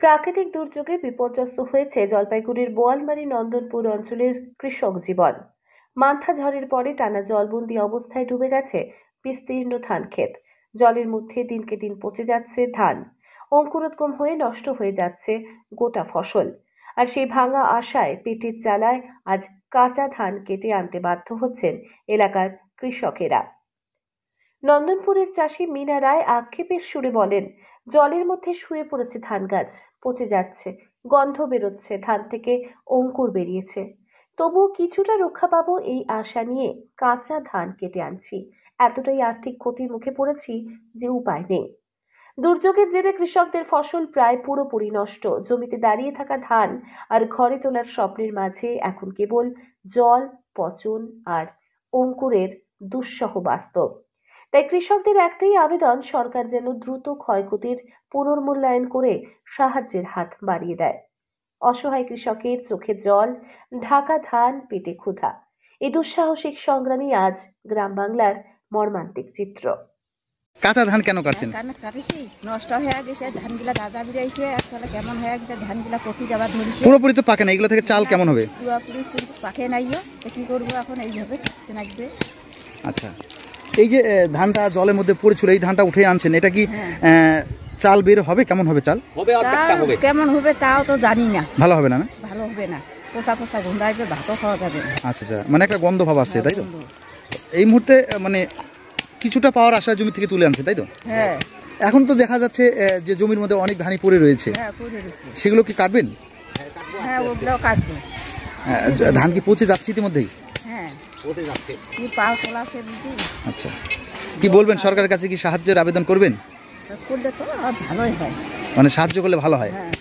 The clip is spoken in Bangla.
প্রাকৃতিক দুর্যোগে বিপর্যস্ত হয়েছে জলপাইগুড়ির বোয়ালমারী নন্দনপুর অঞ্চলের কৃষক জীবন। মান্থা ঝড়ের পরে টানা জলবন্দী অবস্থায় ডুবে গেছে বিস্তীর্ণ ধান ক্ষেত। জলের মধ্যে দিনকে দিন পচে যাচ্ছে ধান, অঙ্কুরোদ্গম হয়ে নষ্ট হয়ে যাচ্ছে গোটা ফসল। আর সেই ভাঙা আশায় পেটের জ্বালায় আজ কাঁচা ধান কেটে আনতে বাধ্য হচ্ছেন এলাকার কৃষকেরা। নন্দনপুরের চাষি মিনা রায় আক্ষেপের সুরে বলেন, জলের মধ্যে শুয়ে পড়েছে ধান গাছ, পচে যাচ্ছে, গন্ধ বেরোচ্ছে, ধান থেকে অঙ্কুর বেরিয়েছে। তবুও কিছুটা রক্ষা পাবো এই আশা নিয়ে কাঁচা ধান কেটে আনছি। এতটাই আর্থিক ক্ষতির মুখে পড়েছি যে উপায় নেই। দুর্যোগের জেরে কৃষকদের ফসল প্রায় পুরোপুরি নষ্ট। জমিতে দাঁড়িয়ে থাকা ধান আর ঘরে তোলার স্বপ্নের মাঝে এখন কেবল জল, পচন আর অঙ্কুরের দুঃসহ বাস্তব। তাই কৃষকদের একটাই আবেদন, সরকার যেন দ্রুত ক্ষয়ক্ষতির পুনর্মূল্যায়ন করে সাহায্যের হাত বাড়িয়ে দেয়। অসহায় কৃষকের চোখে জল, ঢাকা ধান, পেটে ক্ষুধা। এই দুঃসাহসিক সংগ্রামী আজ গ্রাম বাংলার মর্মান্তিক চিত্র। কাঁচা ধান কেন কাটছেন? কাটেছি, নষ্ট হয়ে গেছে ধানগুলা, দাদা বেরিয়েছে আসলে কেমন হয়ে গেছে ধানগুলা, পচি যাবার ধরেছে। পুরোপুরি তো পাকে না, এগুলো থেকে চাল কেমন হবে? পুরোপুরি পাকে নাইও, কি করবো এখন? এইভাবে লাগবে। আচ্ছা, এই যে ধানটা জলের মধ্যে পড়েছিল, এই ধানটা উঠে আনছেন, এটা কি চাল বের হবে? কেমন হবে চাল? কেমন হবে তাও তো জানি না। ভালো হবে না? ভালো হবে না, পোষা পোষা গন্ধ আসবে, ভাতও খাওয়া যাবে না। আচ্ছা আচ্ছা, মানে একটা গন্ধ ভাব আসছে, তাই তো? এই মুহূর্তে মানে কিছুটা পাওয়ার আশা জমি থেকে তুলে আনছে, তাই তো? হ্যাঁ। এখন তো দেখা যাচ্ছে যে জমির মধ্যে অনেক ধানই পড়ে রয়েছে, সেগুলো কি কাটবেন? হ্যাঁ, ওগুলোও কাটবো। ধান কি পচে যাচ্ছে ইতিমধ্যেই? হ্যাঁ, পচে যাচ্ছে। কি পাও তোলা আছে বুঝি। আচ্ছা, কি বলবেন, সরকারের কাছে কি সাহায্যের আবেদন করবেন? করলে তো ভালোই হয়, মানে সাহায্য করলে ভালো হয়। হ্যাঁ।